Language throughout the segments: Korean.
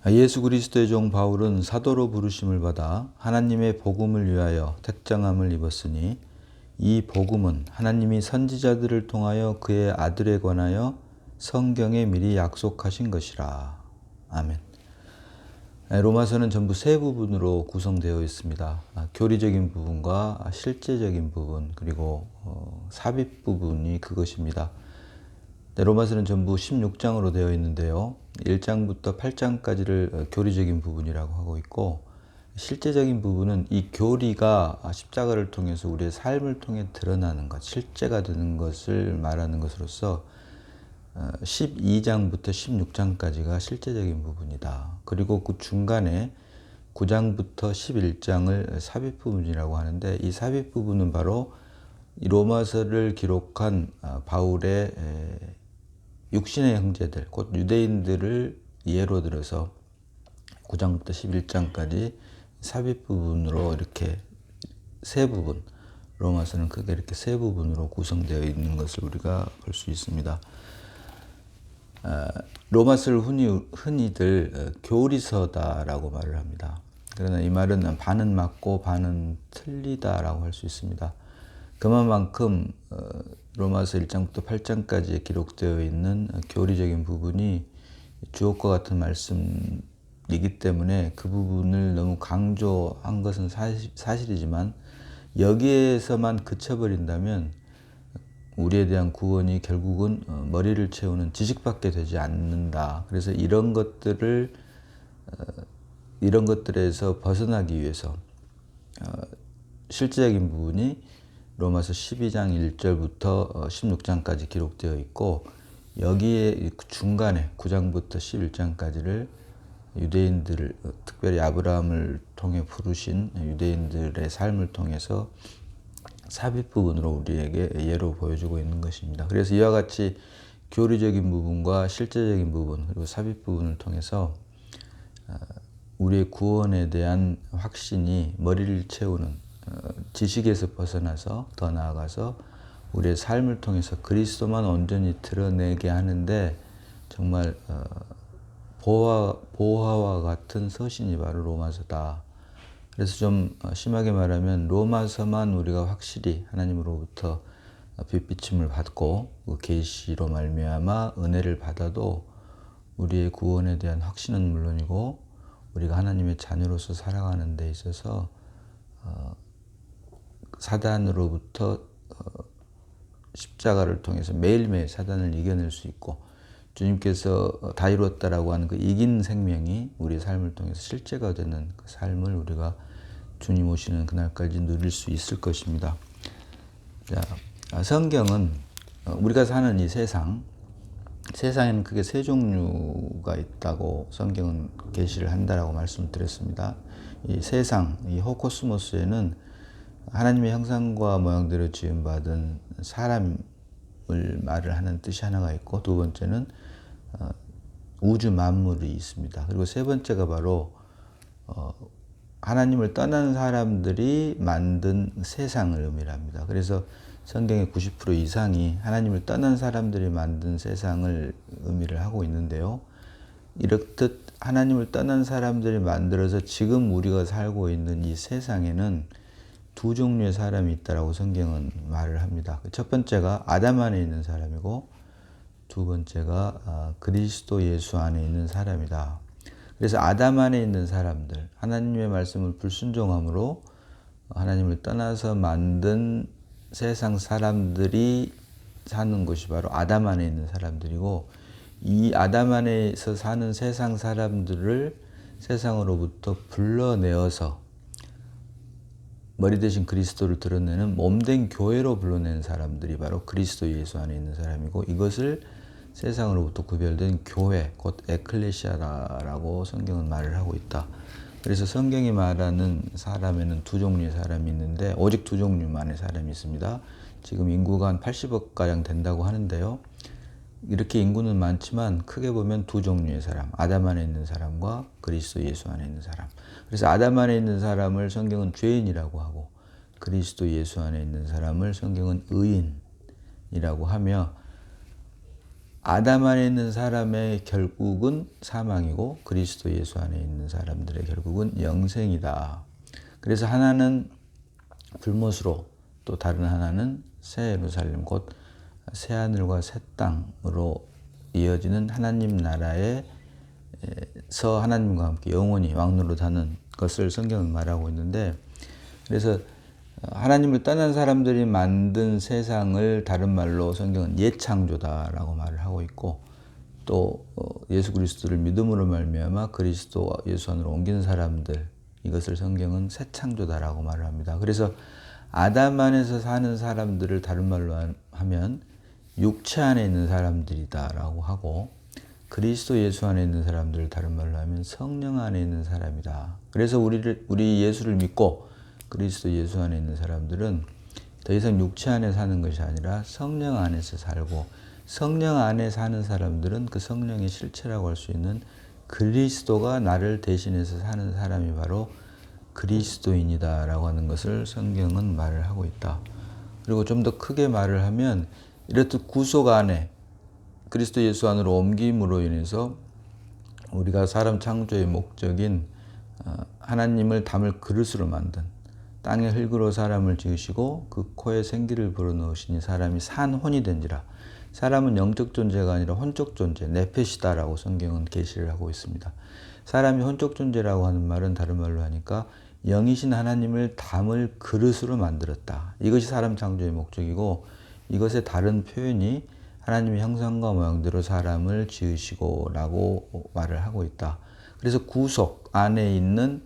예수 그리스도의 종 바울은 사도로 부르심을 받아 하나님의 복음을 위하여 택정함을 입었으니 이 복음은 하나님이 선지자들을 통하여 그의 아들에 관하여 성경에 미리 약속하신 것이라. 아멘. 로마서는 전부 세 부분으로 구성되어 있습니다. 교리적인 부분과 실제적인 부분, 그리고 삽입 부분이 그것입니다. 로마서는 전부 16장으로 되어 있는데요. 1장부터 8장까지를 교리적인 부분이라고 하고 있고, 실제적인 부분은 이 교리가 십자가를 통해서 우리의 삶을 통해 드러나는 것, 실제가 되는 것을 말하는 것으로서 12장부터 16장까지가 실제적인 부분이다. 그리고 그 중간에 9장부터 11장을 삽입 부분이라고 하는데, 이 삽입 부분은 바로 이 로마서를 기록한 바울의 육신의 형제들, 곧 유대인들을 예로 들어서 9장부터 11장까지 삽입 부분으로 이렇게 세 부분, 로마서는 크게 이렇게 세 부분으로 구성되어 있는 것을 우리가 볼 수 있습니다. 로마서를 흔히들 교리서다라고 말을 합니다. 그러나 이 말은 반은 맞고 반은 틀리다라고 할 수 있습니다. 그만큼 로마서 1장부터 8장까지 기록되어 있는 교리적인 부분이 주옥과 같은 말씀이기 때문에 그 부분을 너무 강조한 것은 사실이지만, 여기에서만 그쳐버린다면 우리에 대한 구원이 결국은 머리를 채우는 지식밖에 되지 않는다. 그래서 이런 것들에서 벗어나기 위해서 실제적인 부분이 로마서 12장 1절부터 16장까지 기록되어 있고, 여기에 중간에 9장부터 11장까지를 유대인들을, 특별히 아브라함을 통해 부르신 유대인들의 삶을 통해서 삽입 부분으로 우리에게 예로 보여주고 있는 것입니다. 그래서 이와 같이 교리적인 부분과 실제적인 부분, 그리고 삽입 부분을 통해서 우리의 구원에 대한 확신이 머리를 채우는 지식에서 벗어나서 더 나아가서 우리의 삶을 통해서 그리스도만 온전히 드러내게 하는데 정말 보화와 같은 서신이 바로 로마서다. 그래서 좀 심하게 말하면 로마서만 우리가 확실히 하나님으로부터 빛비침을 받고 그 계시로 말미암아 은혜를 받아도 우리의 구원에 대한 확신은 물론이고, 우리가 하나님의 자녀로서 살아가는 데 있어서 사단으로부터 십자가를 통해서 매일매일 사단을 이겨낼 수 있고, 주님께서 다 이루었다라고 하는 그 이긴 생명이 우리의 삶을 통해서 실제가 되는 그 삶을 우리가 주님 오시는 그날까지 누릴 수 있을 것입니다. 자, 성경은 우리가 사는 이 세상에는 크게 세 종류가 있다고 성경은 계시를 한다라고 말씀드렸습니다. 이 세상, 이 호코스모스에는 하나님의 형상과 모양대로 지음받은 사람을 말을 하는 뜻이 하나가 있고, 두 번째는 우주 만물이 있습니다. 그리고 세 번째가 바로 하나님을 떠난 사람들이 만든 세상을 의미합니다. 그래서 성경의 90% 이상이 하나님을 떠난 사람들이 만든 세상을 의미를 하고 있는데요. 이렇듯 하나님을 떠난 사람들이 만들어서 지금 우리가 살고 있는 이 세상에는 두 종류의 사람이 있다라고 성경은 말을 합니다. 첫 번째가 아담 안에 있는 사람이고, 두 번째가 그리스도 예수 안에 있는 사람이다. 그래서 아담 안에 있는 사람들, 하나님의 말씀을 불순종함으로 하나님을 떠나서 만든 세상 사람들이 사는 곳이 바로 아담 안에 있는 사람들이고, 이 아담 안에서 사는 세상 사람들을 세상으로부터 불러내어서 머리 대신 그리스도를 드러내는 몸된 교회로 불러내는 사람들이 바로 그리스도 예수 안에 있는 사람이고, 이것을 세상으로부터 구별된 교회, 곧 에클레시아라고 성경은 말을 하고 있다. 그래서 성경이 말하는 사람에는 두 종류의 사람이 있는데, 오직 두 종류만의 사람이 있습니다. 지금 인구가 한 80억가량 된다고 하는데요. 이렇게 인구는 많지만 크게 보면 두 종류의 사람, 아담 안에 있는 사람과 그리스도 예수 안에 있는 사람. 그래서 아담 안에 있는 사람을 성경은 죄인이라고 하고, 그리스도 예수 안에 있는 사람을 성경은 의인이라고 하며, 아담 안에 있는 사람의 결국은 사망이고 그리스도 예수 안에 있는 사람들의 결국은 영생이다. 그래서 하나는 불못으로 또 다른 하나는 새 예루살렘 곧 새 하늘과 새 땅으로 이어지는 하나님 나라에서 하나님과 함께 영원히 왕노릇하는 것을 성경은 말하고 있는데, 그래서 하나님을 떠난 사람들이 만든 세상을 다른 말로 성경은 옛창조다라고 말을 하고 있고, 또 예수 그리스도를 믿음으로 말미암아 그리스도 예수 안으로 옮긴 사람들, 이것을 성경은 새 창조다라고 말을 합니다. 그래서 아담 안에서 사는 사람들을 다른 말로 하면 육체 안에 있는 사람들이다라고 하고, 그리스도 예수 안에 있는 사람들을 다른 말로 하면 성령 안에 있는 사람이다. 그래서 우리 예수를 믿고 그리스도 예수 안에 있는 사람들은 더 이상 육체 안에 사는 것이 아니라 성령 안에서 살고, 성령 안에 사는 사람들은 그 성령의 실체라고 할 수 있는 그리스도가 나를 대신해서 사는 사람이 바로 그리스도인이다라고 하는 것을 성경은 말을 하고 있다. 그리고 좀 더 크게 말을 하면 이렇듯 구속 안에 그리스도 예수 안으로 옮김으로 인해서 우리가 사람 창조의 목적인 하나님을 담을 그릇으로 만든 땅의 흙으로 사람을 지으시고 그 코에 생기를 불어넣으시니 사람이 산 혼이 된지라. 사람은 영적 존재가 아니라 혼적 존재, 네페시다라고 성경은 계시를 하고 있습니다. 사람이 혼적 존재라고 하는 말은 다른 말로 하니까 영이신 하나님을 담을 그릇으로 만들었다. 이것이 사람 창조의 목적이고, 이것의 다른 표현이 하나님의 형상과 모양대로 사람을 지으시고 라고 말을 하고 있다. 그래서 구속 안에 있는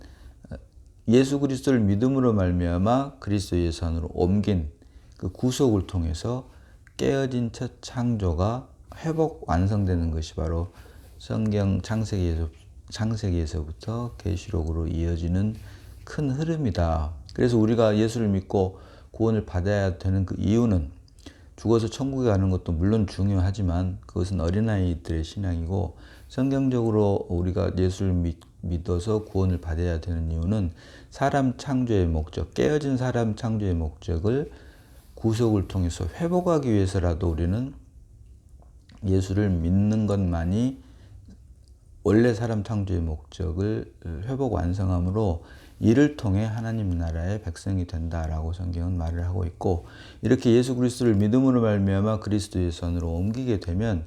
예수 그리스도를 믿음으로 말미암아 그리스도 예수 안으로 옮긴 그 구속을 통해서 깨어진 첫 창조가 회복 완성되는 것이 바로 성경 창세기에서부터 계시록으로 이어지는 큰 흐름이다. 그래서 우리가 예수를 믿고 구원을 받아야 되는 그 이유는, 죽어서 천국에 가는 것도 물론 중요하지만 그것은 어린아이들의 신앙이고, 성경적으로 우리가 예수를 믿어서 구원을 받아야 되는 이유는 사람 창조의 목적, 깨어진 사람 창조의 목적을 구속을 통해서 회복하기 위해서라도 우리는 예수를 믿는 것만이 원래 사람 창조의 목적을 회복 완성함으로 이를 통해 하나님 나라의 백성이 된다라고 성경은 말을 하고 있고, 이렇게 예수 그리스도를 믿음으로 말미암아 그리스도 예수 안으로 옮기게 되면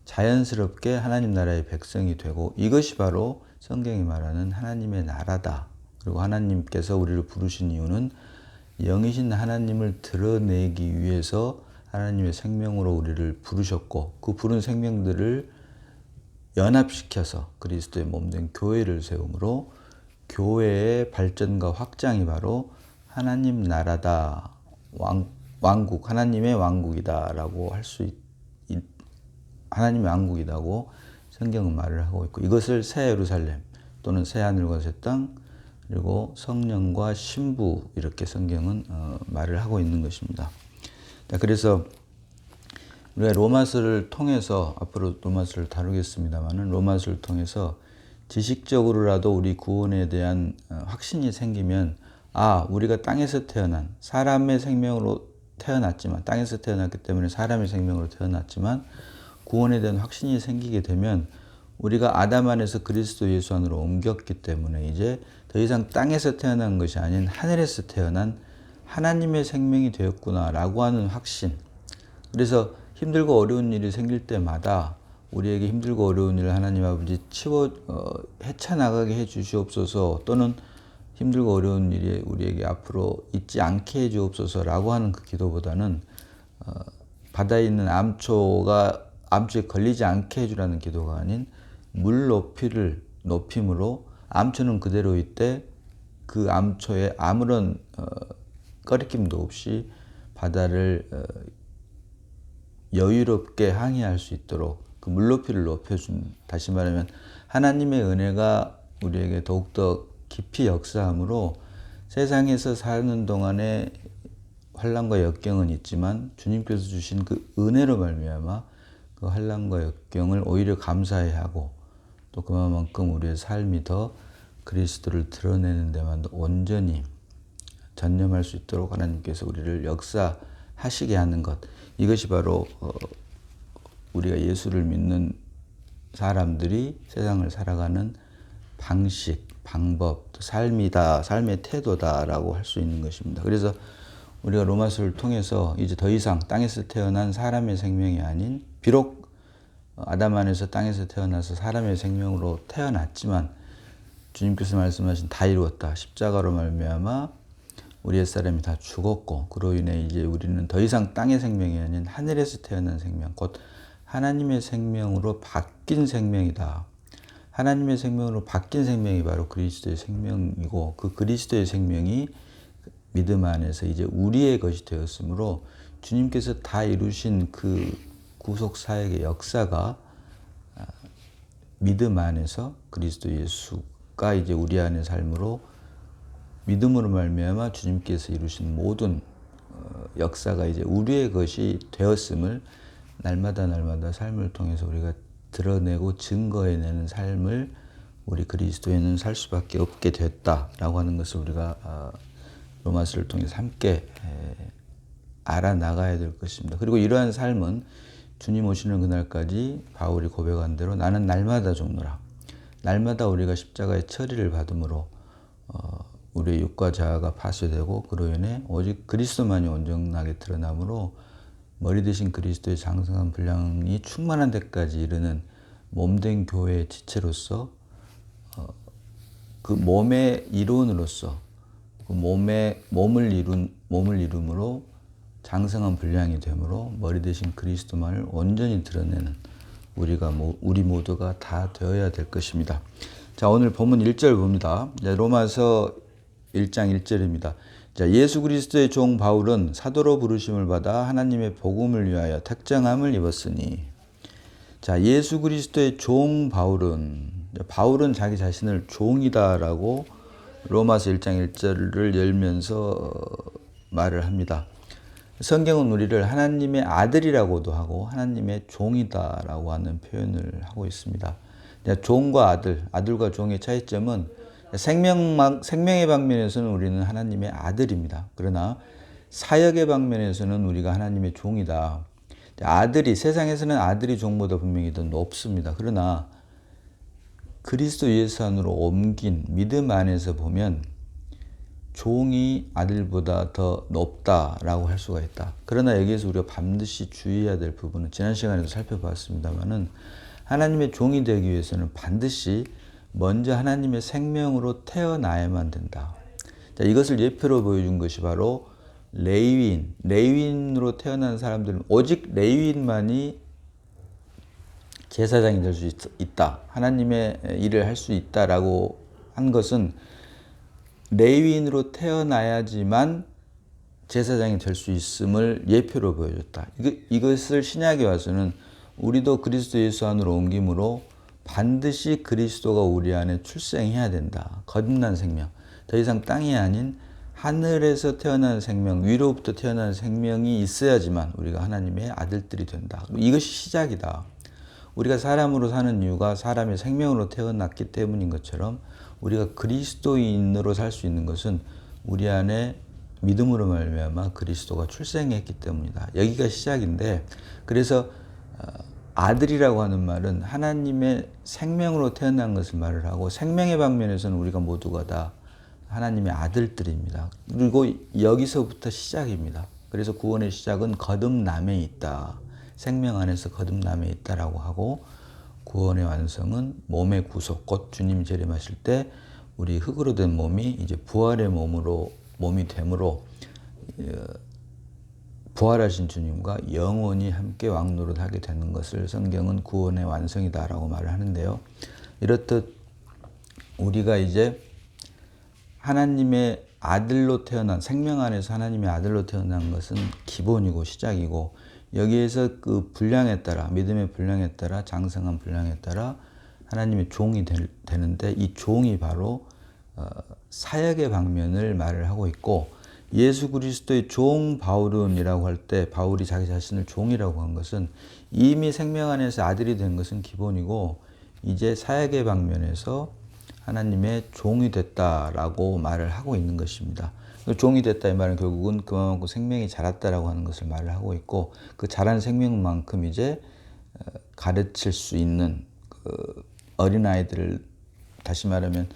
자연스럽게 하나님 나라의 백성이 되고, 이것이 바로 성경이 말하는 하나님의 나라다. 그리고 하나님께서 우리를 부르신 이유는 영이신 하나님을 드러내기 위해서 하나님의 생명으로 우리를 부르셨고, 그 부른 생명들을 연합시켜서 그리스도의 몸된 교회를 세우므로 교회의 발전과 확장이 바로 하나님 나라다, 왕국, 하나님의 왕국이다라고 할 수 하나님의 왕국이라고 성경은 말을 하고 있고, 이것을 새 예루살렘 또는 새 하늘과 새 땅 그리고 성령과 신부, 이렇게 성경은 말을 하고 있는 것입니다. 그래서 우리가 로마서를 통해서, 앞으로 로마서를 다루겠습니다만은, 로마서를 통해서 지식적으로라도 우리 구원에 대한 확신이 생기면, 우리가 땅에서 태어난 사람의 생명으로 태어났지만, 땅에서 태어났기 때문에 사람의 생명으로 태어났지만 구원에 대한 확신이 생기게 되면 우리가 아담 안에서 그리스도 예수 안으로 옮겼기 때문에 이제 더 이상 땅에서 태어난 것이 아닌 하늘에서 태어난 하나님의 생명이 되었구나라고 하는 확신. 그래서 힘들고 어려운 일이 생길 때마다 우리에게 힘들고 어려운 일을 하나님 아버지 헤쳐나가게 해 주시옵소서, 또는 힘들고 어려운 일이 우리에게 앞으로 있지 않게 해 주옵소서라고 하는 그 기도보다는 바다에 있는 암초에 걸리지 않게 해주라는 기도가 아닌 물 높이를 높임으로 암초는 그대로 있되 그 암초에 아무런 꺼리낌도 없이 바다를 여유롭게 항해할 수 있도록 그 물높이를 높여준, 다시 말하면 하나님의 은혜가 우리에게 더욱더 깊이 역사함으로 세상에서 사는 동안에 환난과 역경은 있지만 주님께서 주신 그 은혜로 말미암아 그 환난과 역경을 오히려 감사해야 하고, 또 그만큼 우리의 삶이 더 그리스도를 드러내는 데만 온전히 전념할 수 있도록 하나님께서 우리를 역사하시게 하는 것, 이것이 바로 우리가 예수를 믿는 사람들이 세상을 살아가는 방식, 방법, 또 삶이다, 삶의 태도다라고 할 수 있는 것입니다. 그래서 우리가 로마서를 통해서 이제 더 이상 땅에서 태어난 사람의 생명이 아닌, 비록 아담 안에서 땅에서 태어나서 사람의 생명으로 태어났지만 주님께서 말씀하신 다 이루었다. 십자가로 말미암아 우리 옛사람이 다 죽었고, 그로 인해 이제 우리는 더 이상 땅의 생명이 아닌 하늘에서 태어난 생명, 곧 하나님의 생명으로 바뀐 생명이다. 하나님의 생명으로 바뀐 생명이 바로 그리스도의 생명이고, 그 그리스도의 생명이 믿음 안에서 이제 우리의 것이 되었으므로 주님께서 다 이루신 그 구속 사역의 역사가 믿음 안에서 그리스도 예수가 이제 우리 안의 삶으로 믿음으로 말미암아 주님께서 이루신 모든 역사가 이제 우리의 것이 되었음을 날마다 삶을 통해서 우리가 드러내고 증거해내는 삶을 우리 그리스도인은 살 수밖에 없게 됐다라고 하는 것을 우리가 로마서를 통해서 함께 알아나가야 될 것입니다. 그리고 이러한 삶은 주님 오시는 그날까지 바울이 고백한 대로 나는 날마다 죽노라. 날마다 우리가 십자가의 처리를 받음으로 우리의 육과 자아가 파쇄되고, 그로 인해 오직 그리스도만이 온전하게 드러나므로 머리 대신 그리스도의 장성한 분량이 충만한 데까지 이르는 몸된 교회의 지체로서 그 몸의 이론으로서 그 몸을 이룸으로 장성한 분량이 되므로 머리 대신 그리스도만을 온전히 드러내는 우리 모두가 다 되어야 될 것입니다. 자, 오늘 본문 1절 봅니다. 로마서 1장 1절입니다. 자, 예수 그리스도의 종 바울은 사도로 부르심을 받아 하나님의 복음을 위하여 택정함을 입었으니. 자, 예수 그리스도의 종 바울은 자기 자신을 종이다라고 로마서 1장 1절을 열면서 말을 합니다. 성경은 우리를 하나님의 아들이라고도 하고 하나님의 종이다라고 하는 표현을 하고 있습니다. 종과 아들과 종의 차이점은 생명의 방면에서는 우리는 하나님의 아들입니다. 그러나 사역의 방면에서는 우리가 하나님의 종이다. 세상에서는 아들이 종보다 분명히 더 높습니다. 그러나 그리스도 예수 안으로 옮긴 믿음 안에서 보면 종이 아들보다 더 높다라고 할 수가 있다. 그러나 여기에서 우리가 반드시 주의해야 될 부분은 지난 시간에도 살펴봤습니다만은 하나님의 종이 되기 위해서는 반드시 먼저 하나님의 생명으로 태어나야만 된다. 자, 이것을 예표로 보여준 것이 바로 레위인으로 태어난 사람들은 오직 레위인만이 제사장이 될 수 있다. 하나님의 일을 할 수 있다라고 한 것은 레위인으로 태어나야지만 제사장이 될 수 있음을 예표로 보여줬다. 이것을 신약에 와서는 우리도 그리스도 예수 안으로 옮김으로 반드시 그리스도가 우리 안에 출생해야 된다. 거듭난 생명. 더 이상 땅이 아닌 하늘에서 태어난 생명, 위로부터 태어난 생명이 있어야지만 우리가 하나님의 아들들이 된다. 이것이 시작이다. 우리가 사람으로 사는 이유가 사람의 생명으로 태어났기 때문인 것처럼 우리가 그리스도인으로 살 수 있는 것은 우리 안에 믿음으로 말미암아 그리스도가 출생했기 때문이다. 여기가 시작인데, 그래서 아들이라고 하는 말은 하나님의 생명으로 태어난 것을 말을 하고, 생명의 방면에서는 우리가 모두가 다 하나님의 아들들입니다. 그리고 여기서부터 시작입니다. 그래서 구원의 시작은 거듭남에 있다. 생명 안에서 거듭남에 있다라고 하고, 구원의 완성은 몸의 구속, 곧 주님이 재림하실 때 우리 흙으로 된 몸이 이제 부활의 몸이 되므로 부활하신 주님과 영원히 함께 왕노릇하게 되는 것을 성경은 구원의 완성이다라고 말을 하는데요. 이렇듯 우리가 이제 하나님의 아들로 태어난, 생명 안에서 하나님의 아들로 태어난 것은 기본이고 시작이고, 여기에서 그 분량에 따라, 믿음의 분량에 따라, 장성한 분량에 따라 하나님의 종이 되는데, 이 종이 바로 사역의 방면을 말을 하고 있고, 예수 그리스도의 종 바울은이라고 할 때 바울이 자기 자신을 종이라고 한 것은 이미 생명 안에서 아들이 된 것은 기본이고, 이제 사역의 방면에서 하나님의 종이 됐다라고 말을 하고 있는 것입니다. 종이 됐다 이 말은 결국은 그만큼 생명이 자랐다라고 하는 것을 말을 하고 있고, 그 자란 생명만큼 이제 가르칠 수 있는 그 어린아이들을, 다시 말하면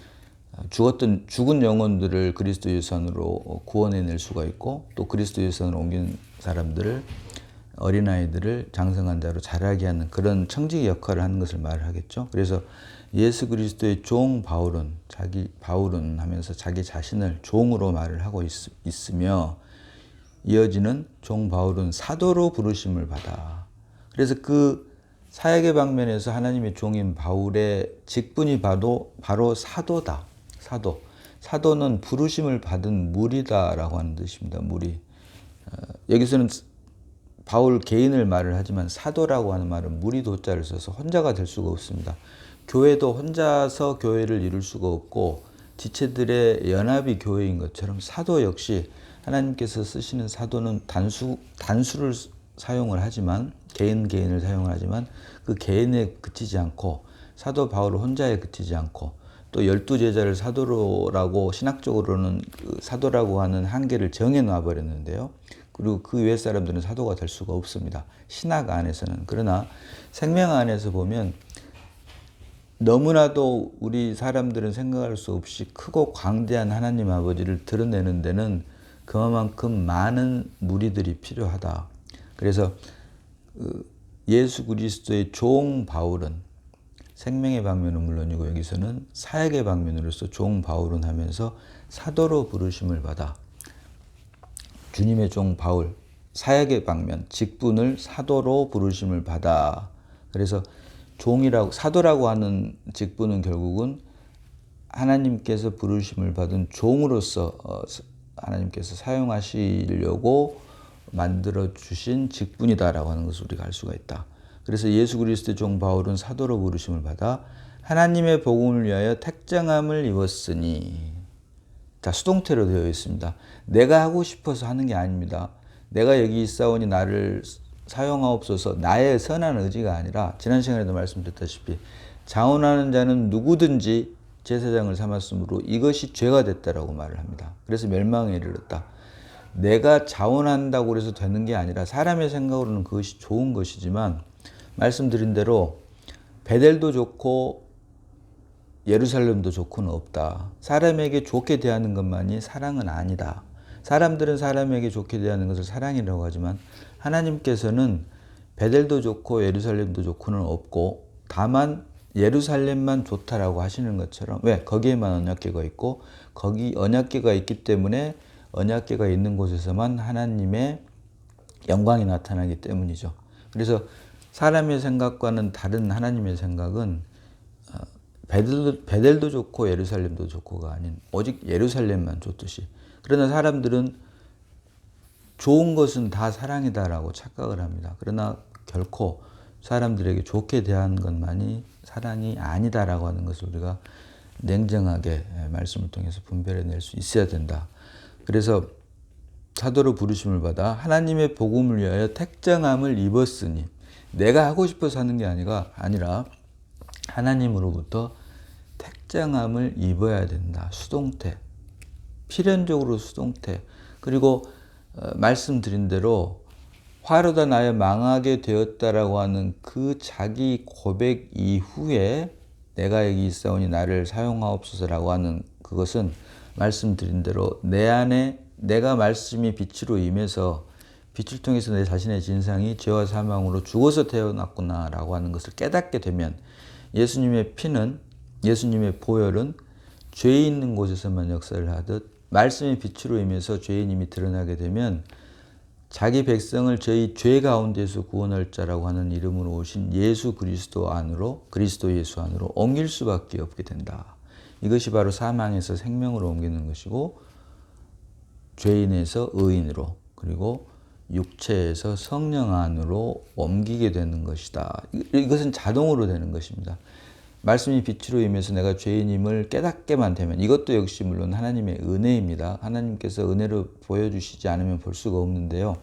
죽은 영혼들을 그리스도 예수 안으로 구원해낼 수가 있고, 또 그리스도 예수 안으로 옮긴 사람들을, 어린아이들을 장성한 자로 자라게 하는 그런 청지기 역할을 하는 것을 말을 하겠죠. 그래서 예수 그리스도의 종 바울은 하면서 자기 자신을 종으로 말을 하고 있으며, 이어지는 종 바울은 사도로 부르심을 받아. 그래서 그 사역의 방면에서 하나님의 종인 바울의 직분이 바로 사도다. 사도는 부르심을 받은 무리다라고 하는 뜻입니다. 무리. 여기서는 바울 개인을 말을 하지만 사도라고 하는 말은 무리도자를 써서 혼자가 될 수가 없습니다. 교회도 혼자서 교회를 이룰 수가 없고, 지체들의 연합이 교회인 것처럼 사도 역시 하나님께서 쓰시는 사도는 단수를 사용을 하지만, 개인을 사용을 하지만 그 개인에 그치지 않고, 사도 바울 혼자에 그치지 않고, 또 12제자를 사도라고 신학적으로는 그 사도라고 하는 한계를 정해 놔 버렸는데요. 그리고 그 외 사람들은 사도가 될 수가 없습니다. 신학 안에서는. 그러나 생명 안에서 보면 너무나도 우리 사람들은 생각할 수 없이 크고 광대한 하나님 아버지를 드러내는 데는 그만큼 많은 무리들이 필요하다. 그래서 예수 그리스도의 종 바울은 생명의 방면은 물론이고, 여기서는 사역의 방면으로서 종 바울은 하면서 사도로 부르심을 받아 주님의 종 바울, 사역의 방면, 직분을 사도로 부르심을 받아. 그래서 사도라고 하는 직분은 결국은 하나님께서 부르심을 받은 종으로서 하나님께서 사용하시려고 만들어 주신 직분이다라고 하는 것을 우리가 알 수가 있다. 그래서 예수 그리스도의 종 바울은 사도로 부르심을 받아 하나님의 복음을 위하여 택정함을 입었으니. 자, 수동태로 되어 있습니다. 내가 하고 싶어서 하는 게 아닙니다. 내가 여기 있사오니 나를 사용하옵소서, 나의 선한 의지가 아니라, 지난 시간에도 말씀드렸다시피 자원하는 자는 누구든지 제사장을 삼았으므로 이것이 죄가 됐다라고 말을 합니다. 그래서 멸망에 이르렀다. 내가 자원한다고 해서 되는 게 아니라, 사람의 생각으로는 그것이 좋은 것이지만 말씀드린 대로 베델도 좋고 예루살렘도 좋고는 없다. 사람에게 좋게 대하는 것만이 사랑은 아니다. 사람들은 사람에게 좋게 대하는 것을 사랑이라고 하지만 하나님께서는 베델도 좋고 예루살렘도 좋고는 없고, 다만 예루살렘만 좋다라고 하시는 것처럼, 왜? 거기에만 언약궤가 있고, 거기 언약궤가 있기 때문에 언약궤가 있는 곳에서만 하나님의 영광이 나타나기 때문이죠. 그래서 사람의 생각과는 다른 하나님의 생각은 베델도 좋고 예루살렘도 좋고가 아닌 오직 예루살렘만 좋듯이, 그러나 사람들은 좋은 것은 다 사랑이다라고 착각을 합니다. 그러나 결코 사람들에게 좋게 대하는 것만이 사랑이 아니다라고 하는 것을 우리가 냉정하게 말씀을 통해서 분별해낼 수 있어야 된다. 그래서 사도로 부르심을 받아 하나님의 복음을 위하여 택정함을 입었으니, 내가 하고 싶어서 하는 게 아니라 하나님으로부터 택정함을 입어야 된다. 수동태. 필연적으로 수동태. 그리고 말씀드린 대로 화로다 나여 망하게 되었다라고 하는 그 자기 고백 이후에 내가 여기 있사오니 나를 사용하옵소서라고 하는 그것은, 말씀드린 대로 내 안에 내가 말씀이 빛으로 임해서 빛을 통해서 내 자신의 진상이 죄와 사망으로 죽어서 태어났구나라고 하는 것을 깨닫게 되면, 예수님의 피는, 예수님의 보혈은 죄 있는 곳에서만 역사를 하듯 말씀의 빛으로 임해서 죄인임이 드러나게 되면 자기 백성을 저희 죄 가운데서 구원할 자라고 하는 이름으로 오신 예수 그리스도 안으로, 그리스도 예수 안으로 옮길 수밖에 없게 된다. 이것이 바로 사망에서 생명으로 옮기는 것이고, 죄인에서 의인으로, 그리고 육체에서 성령 안으로 옮기게 되는 것이다. 이것은 자동으로 되는 것입니다. 말씀이 빛으로 임해서 내가 죄인임을 깨닫게만 되면, 이것도 역시 물론 하나님의 은혜입니다. 하나님께서 은혜로 보여주시지 않으면 볼 수가 없는데요.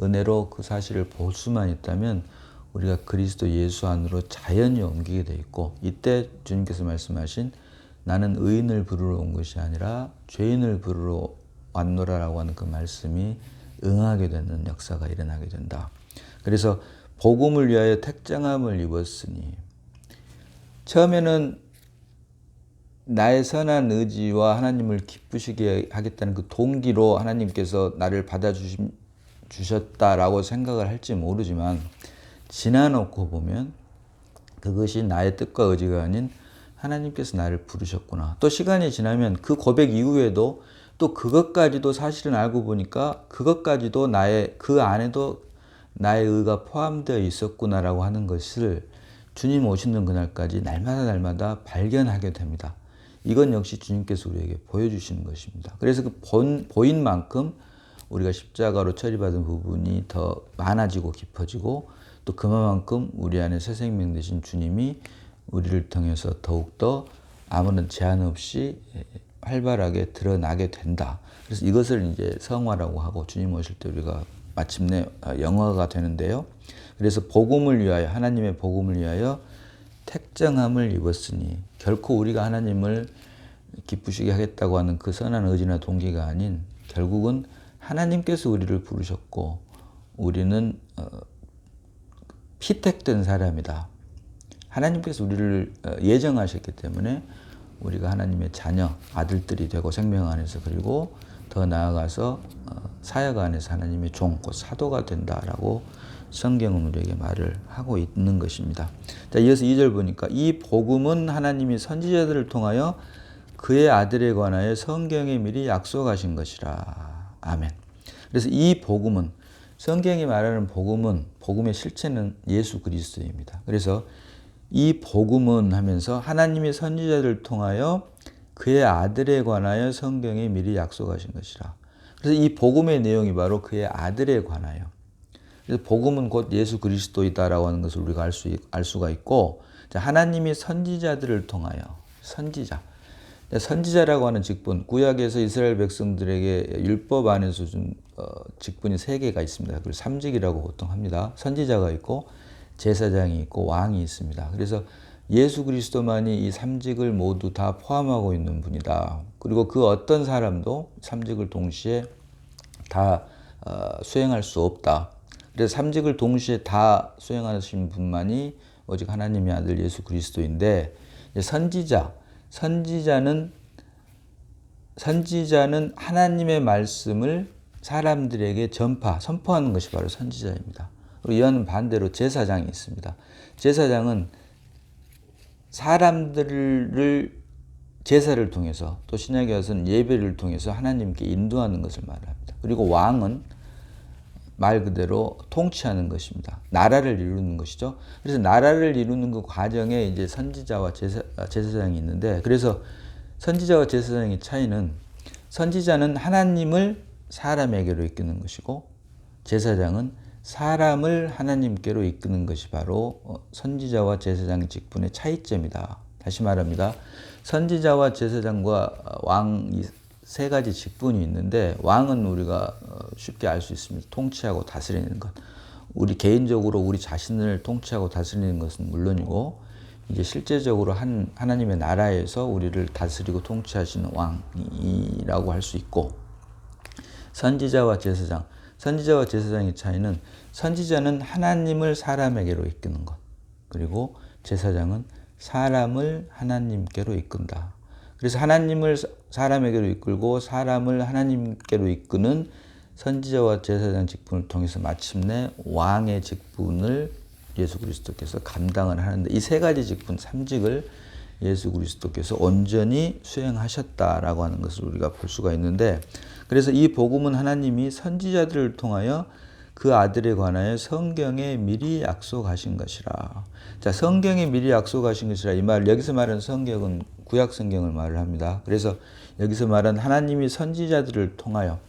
은혜로 그 사실을 볼 수만 있다면 우리가 그리스도 예수 안으로 자연히 옮기게 돼 있고, 이때 주님께서 말씀하신 나는 의인을 부르러 온 것이 아니라 죄인을 부르러 왔노라라고 하는 그 말씀이 응하게 되는 역사가 일어나게 된다. 그래서 복음을 위하여 택정함을 입었으니. 처음에는 나의 선한 의지와 하나님을 기쁘시게 하겠다는 그 동기로 하나님께서 나를 받아주셨다라고 생각을 할지 모르지만 지나놓고 보면 그것이 나의 뜻과 의지가 아닌 하나님께서 나를 부르셨구나. 또 시간이 지나면 그 고백 이후에도 또 그것까지도 사실은 알고 보니까 그것까지도 그 안에도 나의 의가 포함되어 있었구나라고 하는 것을 주님 오시는 그날까지 날마다 발견하게 됩니다. 이건 역시 주님께서 우리에게 보여주시는 것입니다. 그래서 그 보인 만큼 우리가 십자가로 처리받은 부분이 더 많아지고 깊어지고 또 그만큼 우리 안에 새 생명 되신 주님이 우리를 통해서 더욱더 아무런 제한 없이 활발하게 드러나게 된다. 그래서 이것을 이제 성화라고 하고 주님 오실 때 우리가 마침내 영화가 되는데요. 그래서 복음을 위하여, 하나님의 복음을 위하여 택정함을 입었으니, 결코 우리가 하나님을 기쁘시게 하겠다고 하는 그 선한 의지나 동기가 아닌 결국은 하나님께서 우리를 부르셨고 우리는 피택된 사람이다. 하나님께서 우리를 예정하셨기 때문에 우리가 하나님의 자녀, 아들들이 되고 생명 안에서 그리고 더 나아가서 사역 안에서 하나님의 종, 곧 사도가 된다라고 성경은 우리에게 말을 하고 있는 것입니다. 자, 이어서 2절 보니까 이 복음은 하나님이 선지자들을 통하여 그의 아들에 관하여 성경에 미리 약속하신 것이라. 아멘. 그래서 이 복음은, 성경이 말하는 복음은, 복음의 실체는 예수 그리스도입니다. 그래서 이 복음은 하면서 하나님이 선지자들을 통하여 그의 아들에 관하여 성경에 미리 약속하신 것이라. 그래서 이 복음의 내용이 바로 그의 아들에 관하여. 그래서 복음은 곧 예수 그리스도이다라고 하는 것을 우리가 알 수가 있고, 하나님이 선지자들을 통하여, 선지자라고 하는 직분, 구약에서 이스라엘 백성들에게 율법 안에서 준 직분이 3개가 있습니다. 그걸 3직이라고 보통 합니다. 선지자가 있고 제사장이 있고 왕이 있습니다. 그래서 예수 그리스도만이 이 3직을 모두 다 포함하고 있는 분이다. 그리고 그 어떤 사람도 3직을 동시에 다 수행할 수 없다. 그래서 3직을 동시에 다 수행하신 분만이 오직 하나님의 아들 예수 그리스도인데, 선지자는 하나님의 말씀을 사람들에게 선포하는 것이 바로 선지자입니다. 그리고 이와는 반대로 제사장이 있습니다. 제사장은 사람들을 제사를 통해서, 또 신약에 와서는 예배를 통해서 하나님께 인도하는 것을 말합니다. 그리고 왕은 말 그대로 통치하는 것입니다. 나라를 이루는 것이죠. 그래서 나라를 이루는 그 과정에 이제 선지자와 제사장이 있는데, 그래서 선지자와 제사장의 차이는, 선지자는 하나님을 사람에게로 이끄는 것이고 제사장은 사람을 하나님께로 이끄는 것이 바로 선지자와 제사장의 직분의 차이점이다. 다시 말합니다. 선지자와 제사장과 왕, 이 3가지 직분이 있는데, 왕은 우리가 쉽게 알 수 있습니다. 통치하고 다스리는 것. 우리 개인적으로 우리 자신을 통치하고 다스리는 것은 물론이고, 이제 실제적으로 하나님의 나라에서 우리를 다스리고 통치하시는 왕이라고 할 수 있고, 선지자와 제사장의 차이는, 선지자는 하나님을 사람에게로 이끄는 것, 그리고 제사장은 사람을 하나님께로 이끈다. 그래서 하나님을 사람에게로 이끌고 사람을 하나님께로 이끄는 선지자와 제사장 직분을 통해서 마침내 왕의 직분을 예수 그리스도께서 감당을 하는데, 이 3가지 직분, 3직을 예수 그리스도께서 온전히 수행하셨다라고 하는 것을 우리가 볼 수가 있는데, 그래서 이 복음은 하나님이 선지자들을 통하여 그 아들에 관하여 성경에 미리 약속하신 것이라. 자, 성경에 미리 약속하신 것이라, 이 말, 여기서 말하는 성경은 구약 성경을 말을 합니다. 그래서 여기서 말한 하나님이 선지자들을 통하여,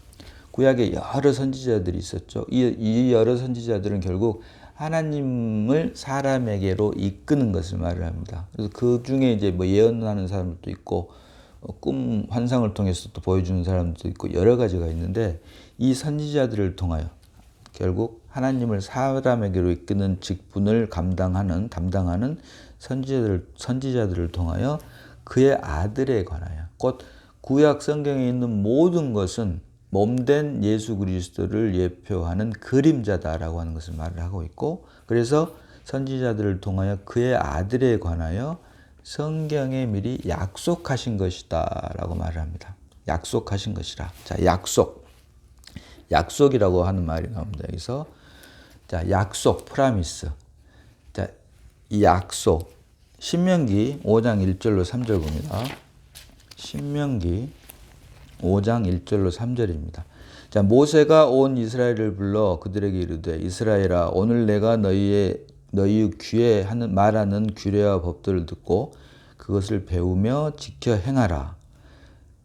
구약에 여러 선지자들이 있었죠. 이 여러 선지자들은 결국 하나님을 사람에게로 이끄는 것을 말을 합니다. 그래서 그 중에 이제 뭐 예언하는 사람들도 있고, 꿈, 환상을 통해서 또 보여주는 사람들도 있고, 여러 가지가 있는데, 이 선지자들을 통하여 결국 하나님을 사람에게로 이끄는 직분을 담당하는 선지자들을 통하여 그의 아들에 관하여, 곧 구약 성경에 있는 모든 것은 몸된 예수 그리스도를 예표하는 그림자다라고 하는 것을 말을 하고 있고, 그래서 선지자들을 통하여 그의 아들에 관하여 성경에 미리 약속하신 것이다 라고 말을 합니다. 약속하신 것이라. 자, 약속이라고 하는 말이 나옵니다. 여기서 자, 약속, 프라미스. 자, 이 약속. 신명기 5장 1절로 3절 봅니다. 신명기 5장 1절로 3절입니다. 자, 모세가 온 이스라엘을 불러 그들에게 이르되 이스라엘아, 오늘 내가 너희 귀에 말하는 규례와 법들을 듣고 그것을 배우며 지켜 행하라.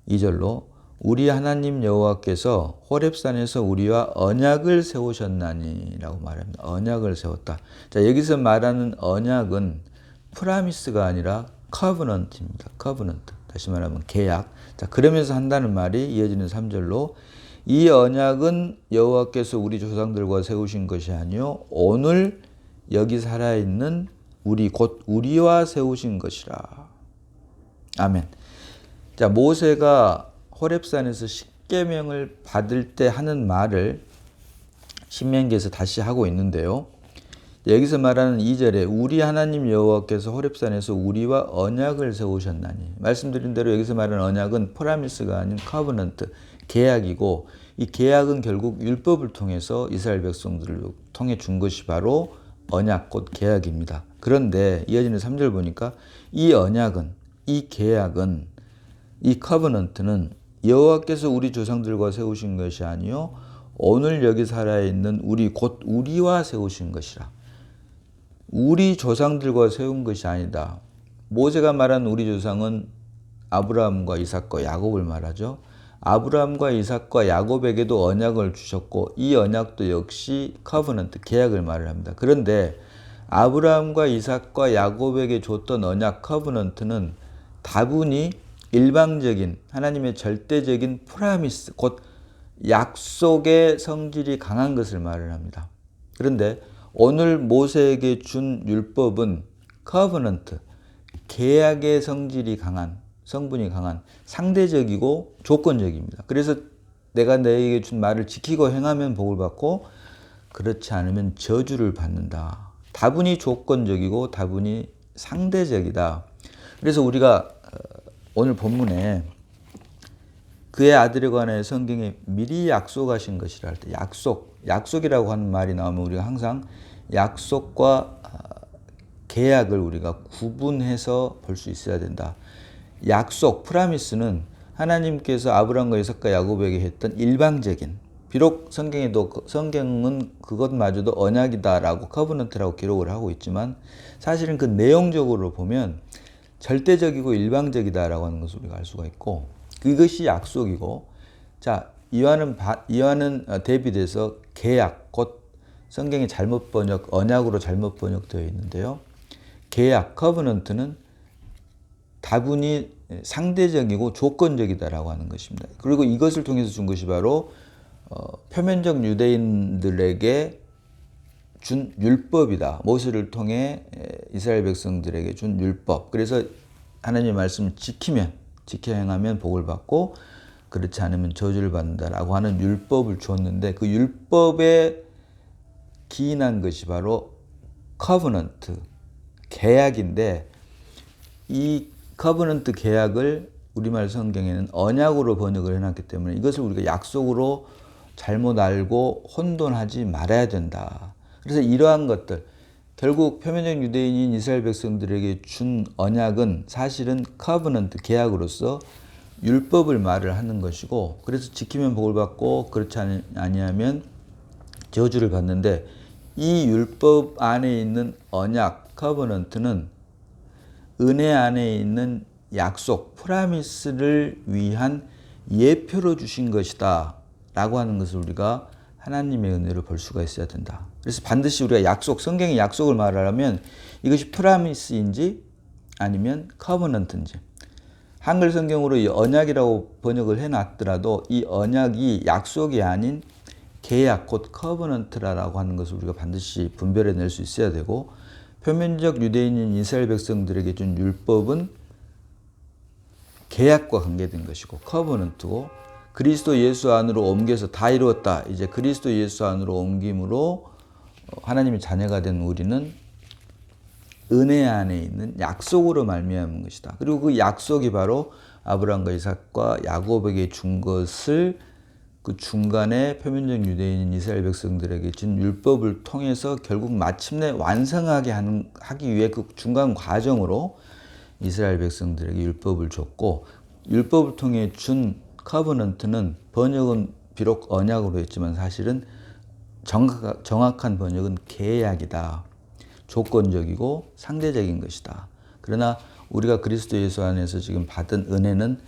2절로 우리 하나님 여호와께서 호렙산에서 우리와 언약을 세우셨나니 라고 말합니다. 언약을 세웠다. 자, 여기서 말하는 언약은 프라미스가 아니라 커버넌트입니다. 커버넌트. 다시 말하면 계약. 자, 그러면서 한다는 말이 이어지는 3절로 이 언약은 여호와께서 우리 조상들과 세우신 것이 아니요 오늘 여기 살아있는 우리 곧 우리와 세우신 것이라. 아멘. 자, 모세가 호렙산에서 십계명을 받을 때 하는 말을 신명기에서 다시 하고 있는데요. 여기서 말하는 2절에 우리 하나님 여호와께서 호렙산에서 우리와 언약을 세우셨나니, 말씀드린 대로 여기서 말하는 언약은 프라미스가 아닌 커버넌트, 계약이고, 이 계약은 결국 율법을 통해서 이스라엘 백성들을 통해 준 것이 바로 언약 곧 계약입니다. 그런데 이어지는 3절 보니까 이 언약은, 이 계약은, 이 커버넌트는 여호와께서 우리 조상들과 세우신 것이 아니요 오늘 여기 살아있는 우리 곧 우리와 세우신 것이라. 우리 조상들과 세운 것이 아니다. 모세가 말한 우리 조상은 아브라함과 이삭과 야곱을 말하죠. 아브라함과 이삭과 야곱에게도 언약을 주셨고 이 언약도 역시 커버넌트, 계약을 말을 합니다. 그런데 아브라함과 이삭과 야곱에게 줬던 언약 커버넌트는 다분히 일방적인 하나님의 절대적인 프라미스, 곧 약속의 성질이 강한 것을 말을 합니다. 그런데 오늘 모세에게 준 율법은 커버넌트, 계약의 성질이 강한, 성분이 강한 상대적이고 조건적입니다. 그래서 내가 너에게 준 말을 지키고 행하면 복을 받고 그렇지 않으면 저주를 받는다. 다분히 조건적이고 다분히 상대적이다. 그래서 우리가 오늘 본문에 그의 아들에 관하여 성경에 미리 약속하신 것이라 할 때 약속이라고 하는 말이 나오면 우리가 항상 약속과 계약을 우리가 구분해서 볼 수 있어야 된다. 약속, 프라미스는 하나님께서 아브라함과 이삭과 야곱에게 했던 일방적인, 비록 성경은 그것마저도 언약이다라고 커버넌트라고 기록을 하고 있지만 사실은 그 내용적으로 보면 절대적이고 일방적이다라고 하는 것을 우리가 알 수가 있고, 그것이 약속이고, 자, 이와는 대비돼서 계약, 곧 성경이 잘못 언약으로 잘못 번역되어 있는데요. 계약, 커버넌트는 다분히 상대적이고 조건적이다라고 하는 것입니다. 그리고 이것을 통해서 준 것이 바로 표면적 유대인들에게 준 율법이다. 모세를 통해 이스라엘 백성들에게 준 율법. 그래서 하나님의 말씀을 지켜 행하면 복을 받고 그렇지 않으면 저주를 받는다라고 하는 율법을 줬는데, 그 율법에 기인한 것이 바로 커버넌트, 계약인데, 이 커버넌트 계약을 우리말 성경에는 언약으로 번역을 해놨기 때문에 이것을 우리가 약속으로 잘못 알고 혼돈하지 말아야 된다. 그래서 이러한 것들, 결국 표면적 유대인인 이스라엘 백성들에게 준 언약은 사실은 커버넌트, 계약으로서 율법을 말을 하는 것이고, 그래서 지키면 복을 받고 그렇지 아니하면 저주를 받는데, 이 율법 안에 있는 언약, 커버넌트는 은혜 안에 있는 약속, 프라미스를 위한 예표로 주신 것이다 라고 하는 것을 우리가 하나님의 은혜로 볼 수가 있어야 된다. 그래서 반드시 우리가 성경의 약속을 말하려면 이것이 프라미스인지 아니면 커버넌트인지, 한글 성경으로 이 언약이라고 번역을 해놨더라도 이 언약이 약속이 아닌 계약, 곧 커버넌트라고 하는 것을 우리가 반드시 분별해낼 수 있어야 되고, 표면적 유대인인 이스라엘 백성들에게 준 율법은 계약과 관계된 것이고 커버넌트고, 그리스도 예수 안으로 옮겨서 다 이루었다. 이제 그리스도 예수 안으로 옮김으로 하나님의 자녀가 된 우리는 은혜 안에 있는 약속으로 말미암은 것이다. 그리고 그 약속이 바로 아브라함과 이삭과 야곱에게 준 것을 그 중간에 표면적 유대인인 이스라엘 백성들에게 준 율법을 통해서 결국 마침내 완성하게 하기 위해 그 중간 과정으로 이스라엘 백성들에게 율법을 줬고, 율법을 통해 준 커버넌트는 번역은 비록 언약으로 했지만 사실은 정확한 번역은 계약이다. 조건적이고 상대적인 것이다. 그러나 우리가 그리스도 예수 안에서 지금 받은 은혜는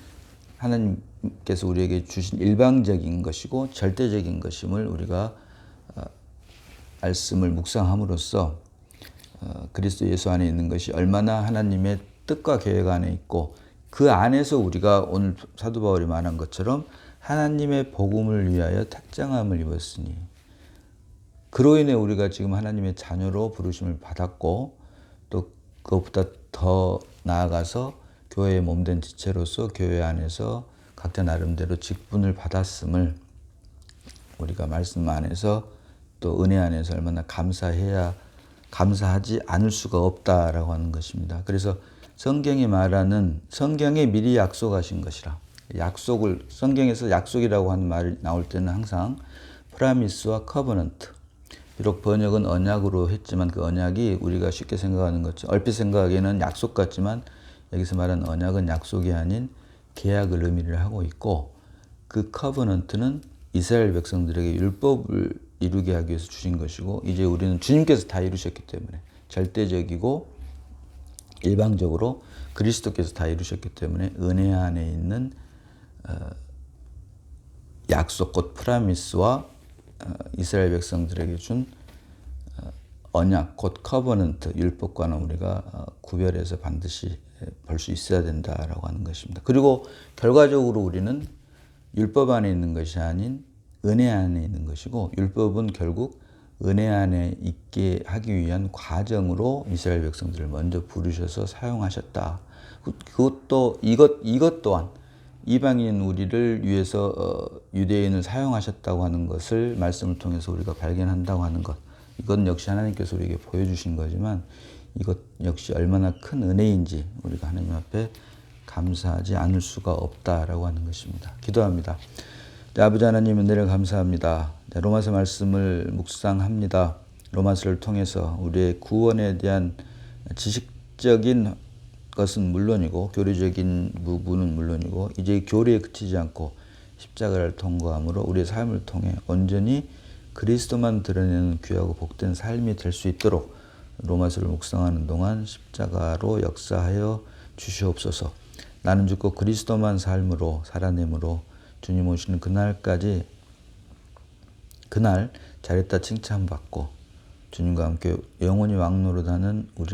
하나님께서 우리에게 주신 일방적인 것이고 절대적인 것임을 우리가 말씀을 묵상함으로써 그리스도 예수 안에 있는 것이 얼마나 하나님의 뜻과 계획 안에 있고, 그 안에서 우리가 오늘 사도 바울이 말한 것처럼 하나님의 복음을 위하여 택정함을 입었으니, 그로 인해 우리가 지금 하나님의 자녀로 부르심을 받았고, 또 그것보다 더 나아가서 교회의 몸된 지체로서 교회 안에서 각자 나름대로 직분을 받았음을 우리가 말씀 안에서 또 은혜 안에서 얼마나 감사하지 않을 수가 없다라고 하는 것입니다. 그래서 성경이 말하는, 성경에 미리 약속하신 것이라, 약속을, 성경에서 약속이라고 하는 말이 나올 때는 항상 프라미스와 커버넌트, 비록 번역은 언약으로 했지만 그 언약이 우리가 쉽게 생각하는 것처럼 얼핏 생각하기에는 약속 같지만, 여기서 말하는 언약은 약속이 아닌 계약을 의미를 하고 있고, 그 커버넌트는 이스라엘 백성들에게 율법을 이루게 하기 위해서 주신 것이고, 이제 우리는 주님께서 다 이루셨기 때문에 절대적이고 일방적으로 그리스도께서 다 이루셨기 때문에 은혜 안에 있는 약속, 곧 프라미스와 이스라엘 백성들에게 준 언약, 곧 커버넌트, 율법과는 우리가 구별해서 반드시 볼 수 있어야 된다라고 하는 것입니다. 그리고 결과적으로 우리는 율법 안에 있는 것이 아닌 은혜 안에 있는 것이고, 율법은 결국 은혜 안에 있게 하기 위한 과정으로 이스라엘 백성들을 먼저 부르셔서 사용하셨다. 그것도 이것 또한 이방인 우리를 위해서 유대인을 사용하셨다고 하는 것을 말씀을 통해서 우리가 발견한다고 하는 것, 이건 역시 하나님께서 우리에게 보여주신 거지만 이것 역시 얼마나 큰 은혜인지 우리가 하나님 앞에 감사하지 않을 수가 없다라고 하는 것입니다. 기도합니다. 아버지 하나님, 은혜를 감사합니다. 로마서 말씀을 묵상합니다. 로마서를 통해서 우리의 구원에 대한 지식적인 것은 물론이고 교리적인 부분은 물론이고 이제 교리에 그치지 않고 십자가를 통과함으로 우리의 삶을 통해 온전히 그리스도만 드러내는 귀하고 복된 삶이 될 수 있도록 로마서를 묵상하는 동안 십자가로 역사하여 주시옵소서. 나는 죽고 그리스도만 삶으로 살아내므로 주님 오시는 그날까지, 그날 잘했다 칭찬받고 주님과 함께 영원히 왕노릇하는 우리